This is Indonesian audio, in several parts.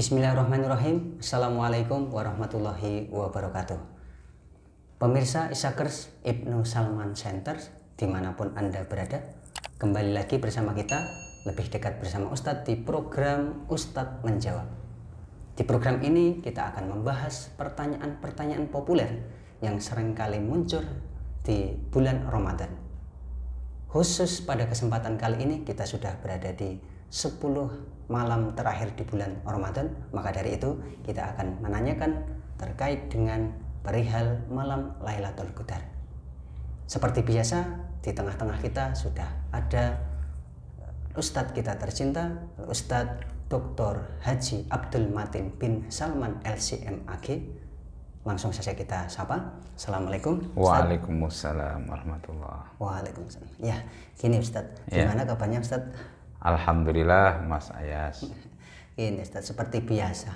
Bismillahirrahmanirrahim. Assalamualaikum warahmatullahi wabarakatuh. Pemirsa Isakers Ibnu Salman Center dimanapun Anda berada, kembali lagi bersama kita, lebih dekat bersama Ustadz di program Ustadz Menjawab. Di program ini kita akan membahas pertanyaan-pertanyaan populer yang seringkali muncul di bulan Ramadan. Khusus pada kesempatan kali ini kita sudah berada di 10 malam terakhir di bulan Ramadan, maka dari itu kita akan menanyakan terkait dengan perihal malam Lailatul Qadar. Seperti biasa, di tengah-tengah kita sudah ada Ustadz kita tercinta, Ustadz Dr. Haji Abdul Matin bin Salman LCMAG. Langsung saja kita sapa. Assalamualaikum Ustadz. Waalaikumsalam warahmatullahi. Waalaikumsalam. Ya, gini Ustadz, gimana kabarnya Ustadz? Alhamdulillah Mas Ayas. Ini Ustadz, seperti biasa,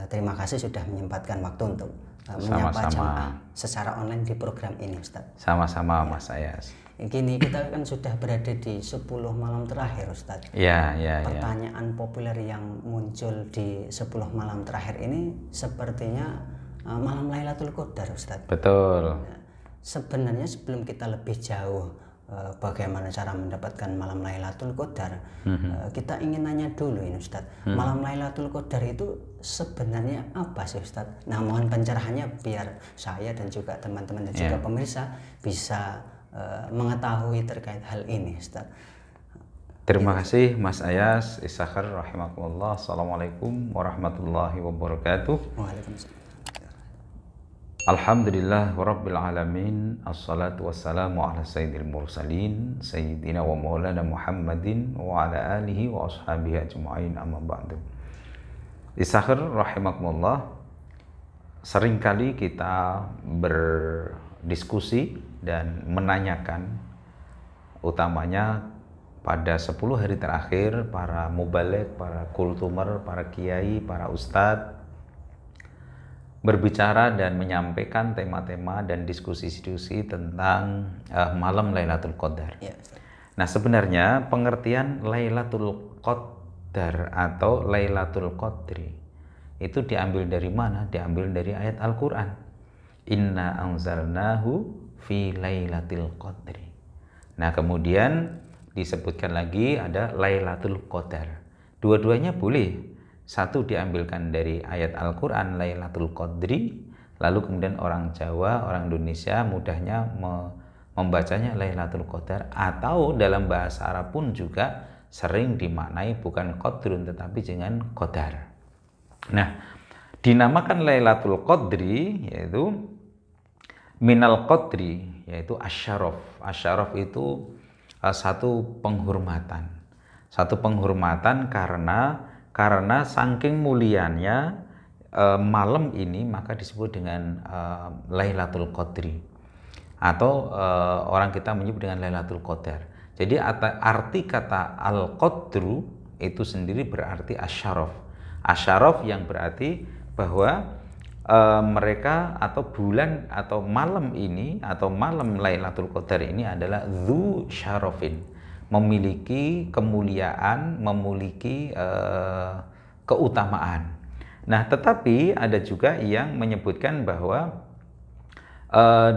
terima kasih sudah menyempatkan waktu untuk menyapa Sama-sama. jamaah secara online di program ini Ustadz. Sama-sama Mas Ayas. Gini, kita kan sudah berada di 10 malam terakhir Ustadz. Ya. Pertanyaan populer yang muncul di 10 malam terakhir ini sepertinya malam Lailatul Qadar Ustadz. Betul. Sebenarnya sebelum kita lebih jauh bagaimana cara mendapatkan malam Lailatul Qadar, kita ingin nanya dulu ini Ustadz, malam Lailatul Qadar itu sebenarnya apa sih Ustadz? Nah, mohon pencerahannya biar saya dan juga teman-teman dan juga pemirsa bisa mengetahui terkait hal ini Ustadz. Terima kasih Mas Ayas. Isakhar rahimakumullah. Assalamualaikum warahmatullahi wabarakatuh. Waalaikumsalam. Alhamdulillah warabbil alamin. Assalatu wassalamu ala sayyidil mursalin sayyidina wa maulana Muhammadin wa ala alihi wa ashabihi ajma'in, amma ba'du. Isakhar rahimakumullah, seringkali kita berdiskusi dan menanyakan, utamanya pada 10 hari terakhir, para mubaligh, para kultumer, para kiai, para ustadz berbicara dan menyampaikan tema-tema dan diskusi-diskusi tentang malam Lailatul Qadar. Ya. Nah, sebenarnya pengertian Lailatul Qadar atau Lailatul Qadri itu diambil dari mana? Diambil dari ayat Al-Quran. Inna anzalnahu fi Lailatul Qadri. Nah, kemudian disebutkan lagi ada Lailatul Qadar. Dua-duanya boleh. Satu diambilkan dari ayat Al-Quran Lailatul Qadri, lalu kemudian orang Jawa, orang Indonesia mudahnya membacanya Lailatul Qadar, atau dalam bahasa Arab pun juga sering dimaknai bukan Qadrun tetapi dengan Qadar. Nah, dinamakan Lailatul Qadri yaitu minal Qadri, yaitu asyaraf. Asyaraf itu satu penghormatan. Satu penghormatan karena saking mulianya malam ini, maka disebut dengan Lailatul Qadri, atau orang kita menyebut dengan Lailatul Qadar. Jadi arti kata Al-Qadru itu sendiri berarti asyaraf. Asyaraf yang berarti bahwa mereka atau bulan atau malam ini atau malam Lailatul Qadar ini adalah dzu syarafin, memiliki kemuliaan, memiliki keutamaan. Nah, tetapi ada juga yang menyebutkan bahwa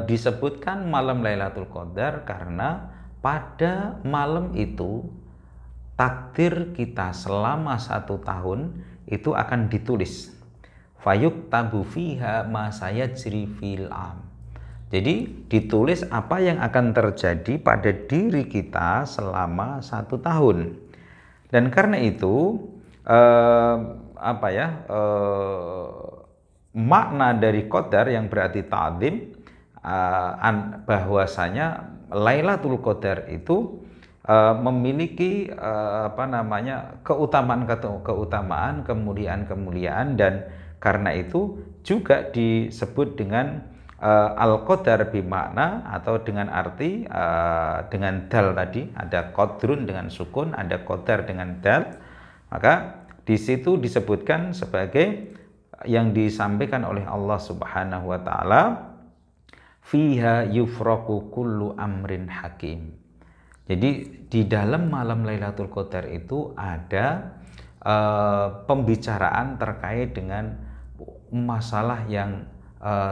disebutkan malam Lailatul Qadar karena pada malam itu takdir kita selama 1 tahun itu akan ditulis. Fayuktabu fiha ma sayajri fil am. Jadi ditulis apa yang akan terjadi pada diri kita selama 1 tahun. Dan karena itu makna dari Qadar yang berarti ta'zim, bahwasanya Lailatul Qadar itu memiliki keutamaan, kemuliaan, dan karena itu juga disebut dengan Al-Qadar bimakna, atau dengan arti dengan dal tadi, ada qadrun dengan sukun, ada qadar dengan dal. Maka di situ disebutkan sebagai yang disampaikan oleh Allah Subhanahu wa taala, fiha yufraqu kullu amrin hakim. Jadi di dalam malam Lailatul Qadar itu ada pembicaraan terkait dengan masalah yang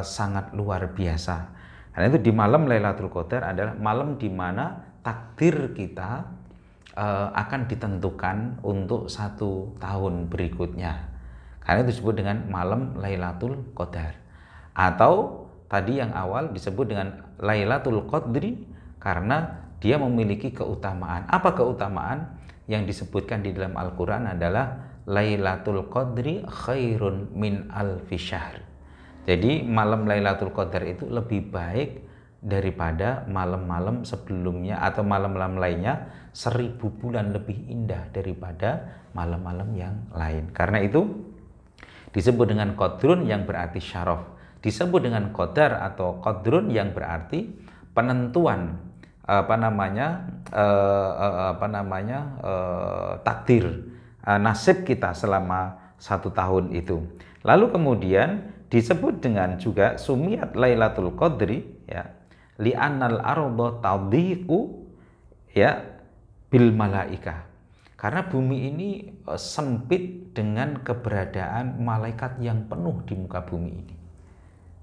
sangat luar biasa. Karena itu di malam Lailatul Qadar adalah malam di mana takdir kita akan ditentukan untuk 1 tahun berikutnya. Karena itu disebut dengan malam Lailatul Qadar. Atau tadi yang awal disebut dengan Lailatul Qadri karena dia memiliki keutamaan. Apa keutamaan? Yang disebutkan di dalam Al-Quran adalah Lailatul Qadri khairun min alfi syahr. Jadi malam Lailatul Qadar itu lebih baik daripada malam-malam sebelumnya atau malam-malam lainnya 1000 bulan lebih indah daripada malam-malam yang lain. Karena itu disebut dengan qadrun yang berarti syaraf. Disebut dengan qadar atau qadrun yang berarti penentuan takdir nasib kita selama 1 tahun itu. Lalu kemudian disebut dengan juga sumiyat Lailatul Qadri ya li'annal arda tadhiqu ya bil malaikah. Karena bumi ini sempit dengan keberadaan malaikat yang penuh di muka bumi ini.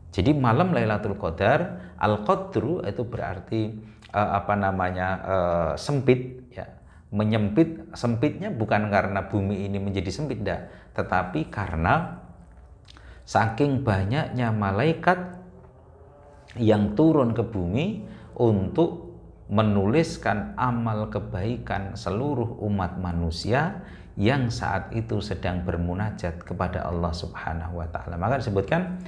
Jadi malam Lailatul Qadar, al-qadru itu berarti sempit ya. Menyempit, sempitnya bukan karena bumi ini menjadi sempit enggak, tetapi karena saking banyaknya malaikat yang turun ke bumi untuk menuliskan amal kebaikan seluruh umat manusia yang saat itu sedang bermunajat kepada Allah Subhanahu wa taala. Maka disebutkan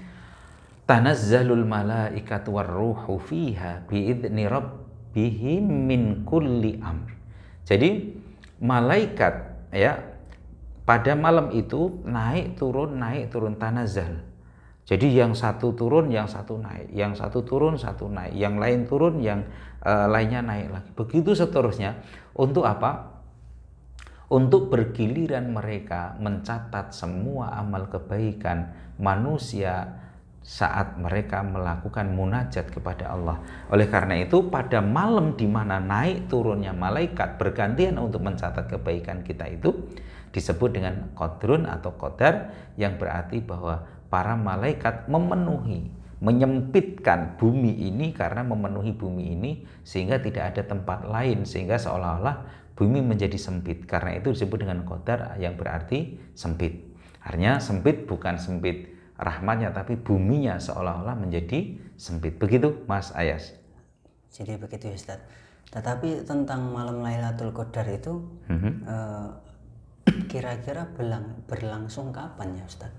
tanazzalul malaikatu warruhu fiha biidzni rabbihim min kulli amr. Jadi malaikat ya pada malam itu naik turun tanazzal. Jadi yang satu turun, yang satu naik, yang satu turun, satu naik, yang lain turun, yang lainnya naik lagi. Begitu seterusnya. Untuk apa? Untuk bergiliran mereka mencatat semua amal kebaikan manusia saat mereka melakukan munajat kepada Allah. Oleh karena itu pada malam di mana naik turunnya malaikat bergantian untuk mencatat kebaikan kita itu disebut dengan qadrun atau qadar, yang berarti bahwa para malaikat menyempitkan bumi ini karena memenuhi bumi ini sehingga tidak ada tempat lain, sehingga seolah-olah bumi menjadi sempit. Karena itu disebut dengan qadar yang berarti sempit. Artinya sempit bukan sempit rahmatnya, tapi buminya seolah-olah menjadi sempit. Begitu Mas Ayas. Jadi begitu ya Ustaz. Tetapi tentang malam Lailatul Qadar itu kira-kira berlangsung kapan ya Ustaz?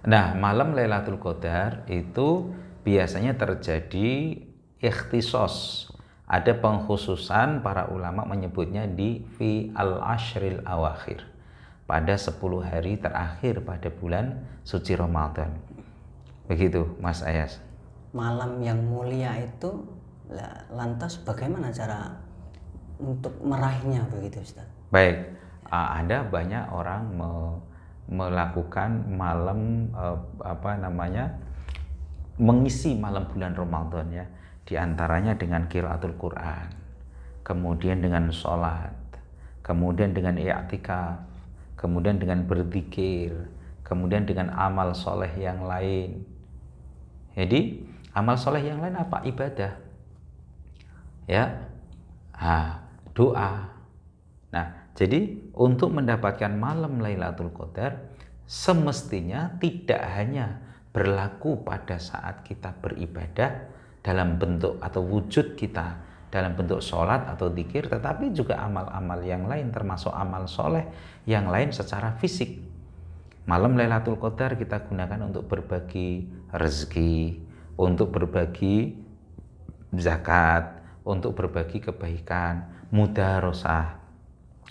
Nah, malam Lailatul Qadar itu biasanya terjadi ikhtisos. Ada pengkhususan, para ulama menyebutnya di fi al-ashril awakhir, pada 10 hari terakhir pada bulan suci Ramadan. Begitu Mas Ayas. Malam yang mulia itu lantas bagaimana cara untuk meraihnya begitu Ustaz? Baik, ada banyak orang melakukan malam mengisi malam bulan Ramadan ya, diantaranya dengan qiraatul Quran, kemudian dengan sholat, kemudian dengan i'tikaf, kemudian dengan berzikir, kemudian dengan amal soleh yang lain. Jadi amal soleh yang lain apa? Ibadah ya, doa. Nah, jadi untuk mendapatkan malam Lailatul Qadar semestinya tidak hanya berlaku pada saat kita beribadah dalam bentuk atau wujud kita dalam bentuk sholat atau zikir, tetapi juga amal-amal yang lain, termasuk amal soleh yang lain secara fisik. Malam Lailatul Qadar kita gunakan untuk berbagi rezeki, untuk berbagi zakat, untuk berbagi kebaikan, mudarosah,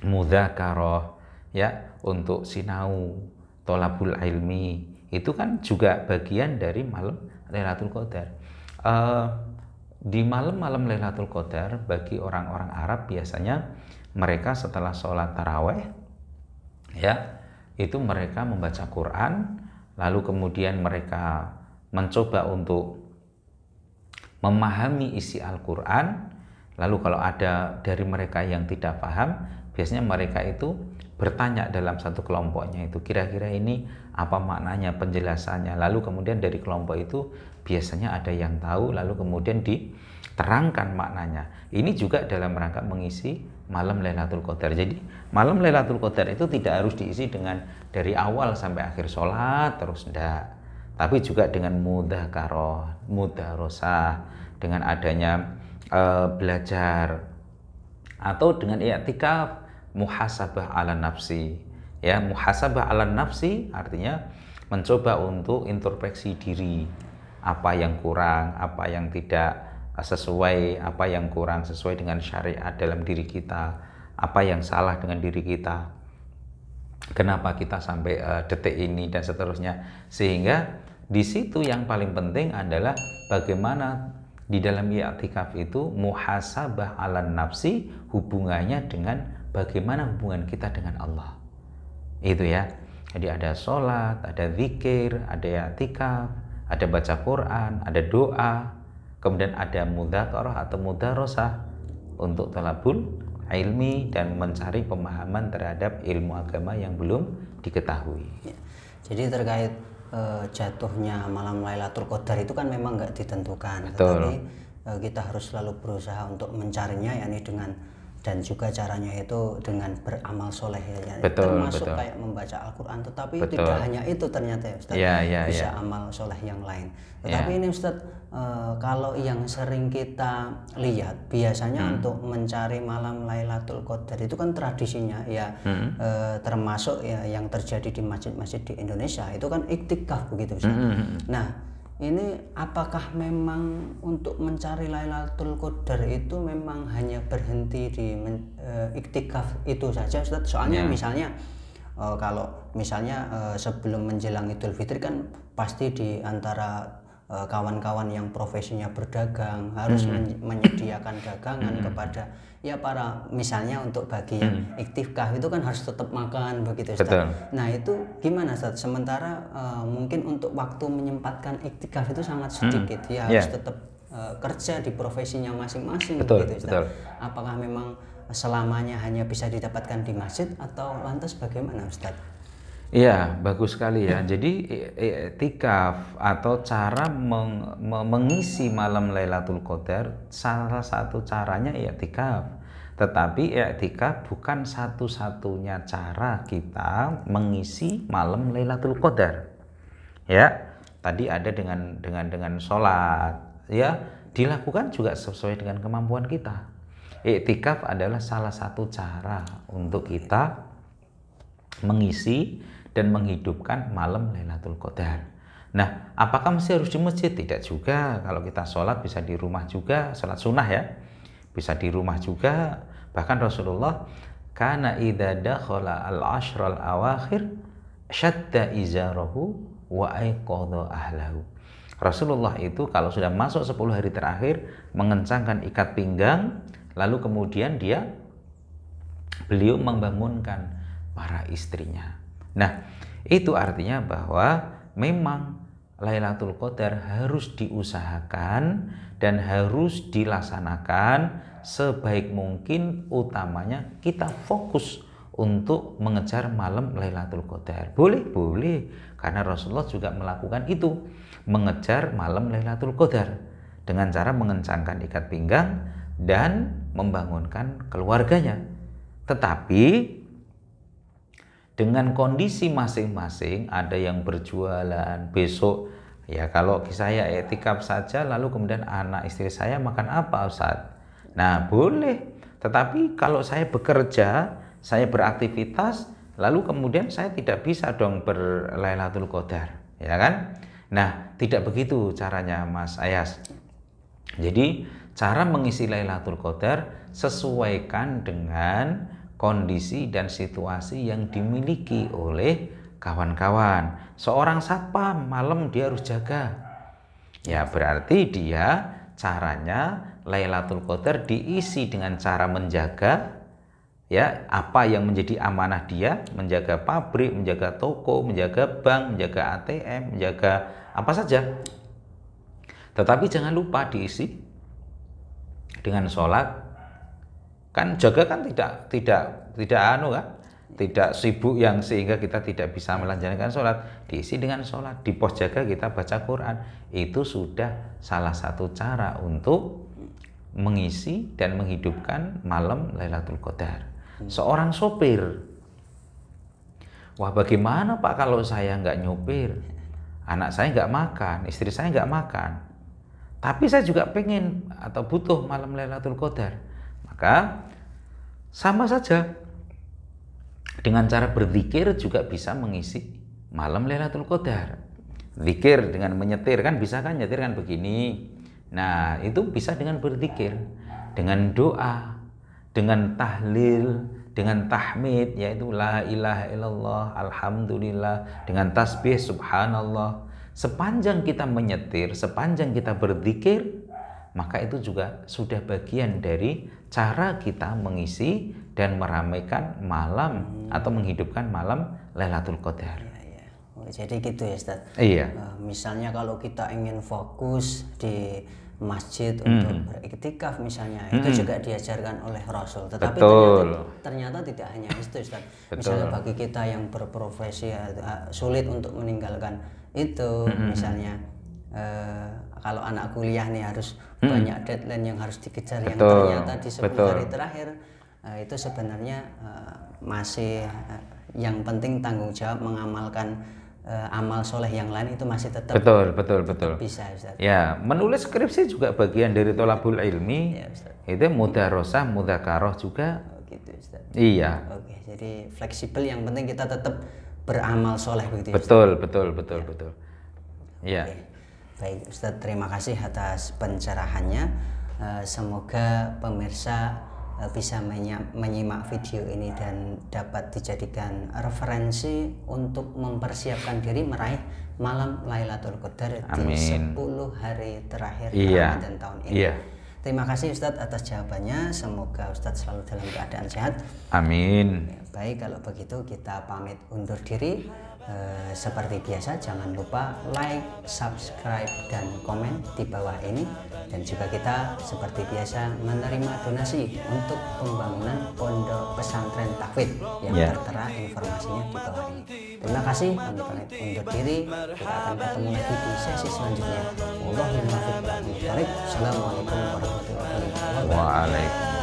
mudzakarah ya, untuk sinau, tolabul ilmi. Itu kan juga bagian dari malam Lailatul Qadar. Di malam-malam Lailatul Qadar bagi orang-orang Arab biasanya mereka setelah sholat taraweh ya, itu mereka membaca Quran, lalu kemudian mereka mencoba untuk memahami isi Al-Quran. Lalu kalau ada dari mereka yang tidak paham, biasanya mereka itu bertanya dalam satu kelompoknya itu, kira-kira ini apa maknanya, penjelasannya. Lalu kemudian dari kelompok itu biasanya ada yang tahu, lalu kemudian diterangkan maknanya. Ini juga dalam rangka mengisi malam Lailatul Qadar. Jadi malam Lailatul Qadar itu tidak harus diisi dengan dari awal sampai akhir sholat terus, enggak. Tapi juga dengan mudzakarah, mudarosah, dengan adanya belajar, atau dengan i'tikaf, muhasabah ala nafsi. Ya, muhasabah ala nafsi artinya mencoba untuk introspeksi diri, apa yang kurang, apa yang tidak sesuai, apa yang kurang sesuai dengan syariat dalam diri kita, apa yang salah dengan diri kita, kenapa kita sampai detik ini, dan seterusnya. Sehingga di situ yang paling penting adalah bagaimana di dalam i'tikaf itu muhasabah ala nafsi, hubungannya dengan bagaimana hubungan kita dengan Allah. Itu ya. Jadi ada sholat, ada zikir, ada i'tikaf, ada baca Quran, ada doa, kemudian ada mudzakarah atau mudarosah untuk talabul ilmi dan mencari pemahaman terhadap ilmu agama yang belum diketahui. Ya. Jadi terkait jatuhnya malam Lailatul Qadar itu kan memang nggak ditentukan. Betul. Tetapi kita harus selalu berusaha untuk mencarinya, yakni dengan, dan juga caranya itu dengan beramal soleh ya. Betul, termasuk betul. kayak membaca Al-Quran, tetapi Betul. tidak hanya itu ternyata ya Ustaz, bisa amal soleh yang lain. Tetapi ini Ustaz, kalau yang sering kita lihat biasanya untuk mencari malam Lailatul Qadar itu kan tradisinya ya, termasuk ya yang terjadi di masjid-masjid di Indonesia itu kan iktikaf begitu Ustaz. Nah, ini apakah memang untuk mencari Lailatul Qadar itu memang hanya berhenti di iktikaf itu saja Ustaz? Soalnya misalnya kalau misalnya sebelum menjelang Idul Fitri kan pasti di antara kawan-kawan yang profesinya berdagang harus menyediakan dagangan kepada ya para, misalnya untuk bagi yang iktikaf itu kan harus tetap makan begitu Ustaz. Betul. Nah itu gimana Ustaz? Sementara mungkin untuk waktu menyempatkan iktikaf itu sangat sedikit, ya harus tetap kerja di profesinya masing-masing begitu Ustaz. Betul. Apakah memang selamanya hanya bisa didapatkan di masjid atau lantas bagaimana Ustaz? Iya, bagus sekali ya. Jadi i'tikaf atau cara mengisi malam Lailatul Qadar, salah satu caranya i'tikaf. Tetapi i'tikaf bukan satu-satunya cara kita mengisi malam Lailatul Qadar. Ya, tadi ada dengan sholat, ya dilakukan juga sesuai dengan kemampuan kita. I'tikaf adalah salah satu cara untuk kita mengisi dan menghidupkan malam Lailatul Qadar. Nah, apakah mesti harus di masjid? Tidak juga. Kalau kita sholat bisa di rumah juga, sholat sunnah ya, bisa di rumah juga. Bahkan Rasulullah kana idza dakhala al-ashral awakhir syadda izarahu wa aiqadha ahlahu. Rasulullah itu kalau sudah masuk 10 hari terakhir mengencangkan ikat pinggang, lalu kemudian beliau membangunkan para istrinya. Nah, itu artinya bahwa memang Lailatul Qadar harus diusahakan dan harus dilaksanakan sebaik mungkin, utamanya kita fokus untuk mengejar malam Lailatul Qadar. Boleh, karena Rasulullah juga melakukan itu, mengejar malam Lailatul Qadar dengan cara mengencangkan ikat pinggang dan membangunkan keluarganya. Tetapi dengan kondisi masing-masing, ada yang berjualan besok ya, kalau saya i'tikaf saja lalu kemudian anak istri saya makan apa Ustaz? Nah boleh, tetapi kalau saya bekerja, saya beraktivitas, lalu kemudian saya tidak bisa dong berLailatul Qadar, ya kan? Nah tidak begitu caranya Mas Ayas. Jadi cara mengisi Lailatul Qadar sesuaikan dengan kondisi dan situasi yang dimiliki oleh kawan-kawan. Seorang satpam malam dia harus jaga, ya berarti dia caranya Lailatul Qadar diisi dengan cara menjaga ya apa yang menjadi amanah dia, menjaga pabrik, menjaga toko, menjaga bank, menjaga ATM, menjaga apa saja. Tetapi jangan lupa diisi dengan sholat. Kan jaga kan tidak anu kan, tidak sibuk yang sehingga kita tidak bisa melanjutkan sholat, diisi dengan sholat. Di pos jaga kita baca Quran, itu sudah salah satu cara untuk mengisi dan menghidupkan malam Lailatul Qadar. Seorang sopir, wah bagaimana Pak kalau saya nggak nyopir, anak saya nggak makan, istri saya nggak makan, tapi saya juga pengen atau butuh malam Lailatul Qadar, maka sama saja. Dengan cara berzikir juga bisa mengisi malam Lailatul Qadar. Zikir dengan menyetir kan bisa kan, nyetir kan begini. Nah, itu bisa dengan berzikir, dengan doa, dengan tahlil, dengan tahmid, yaitu la ilaha illallah, alhamdulillah, dengan tasbih subhanallah. Sepanjang kita menyetir, sepanjang kita berzikir, maka itu juga sudah bagian dari cara kita mengisi dan meramaikan malam atau menghidupkan malam Lailatul Qadar. Ya. Oh, jadi gitu ya Ustaz. Iya. Misalnya kalau kita ingin fokus di masjid untuk beriktikaf misalnya, itu juga diajarkan oleh Rasul. Tetapi ternyata tidak hanya itu Ustaz. Misalnya bagi kita yang berprofesi sulit untuk meninggalkan itu, misalnya kalau anak kuliah nih harus banyak deadline yang harus dikejar, yang ternyata di 10 hari terakhir itu sebenarnya masih yang penting tanggung jawab mengamalkan amal soleh yang lain itu masih tetap bisa Ustaz. Ya, menulis skripsi juga bagian dari tholabul ilmi. Ya, Ustaz. Itu mudarosah, mudzakarah juga. Oh, gitu Ustaz. Iya. Oke, jadi fleksibel, yang penting kita tetap beramal soleh begitu. Betul. Ya. Oke. Baik Ustaz, terima kasih atas pencerahannya. Semoga pemirsa bisa menyimak video ini dan dapat dijadikan referensi untuk mempersiapkan diri meraih malam Lailatul Qadar di 10 hari terakhir Ramadan tahun ini. Iya. Terima kasih Ustadz atas jawabannya. Semoga Ustadz selalu dalam keadaan sehat. Amin. Ya, baik, kalau begitu kita pamit undur diri. Seperti biasa, jangan lupa like, subscribe, dan komen di bawah ini. Dan juga kita seperti biasa menerima donasi untuk pembangunan pondok pesantren tahfidz yang tertera informasinya di bawah ini. Terima kasih, kami pamit undur diri. Kita akan ketemu lagi di sesi selanjutnya. Wallahul muwaffiq. Assalamualaikum warahmatullahi wabarakatuh. Waalaikumsalam.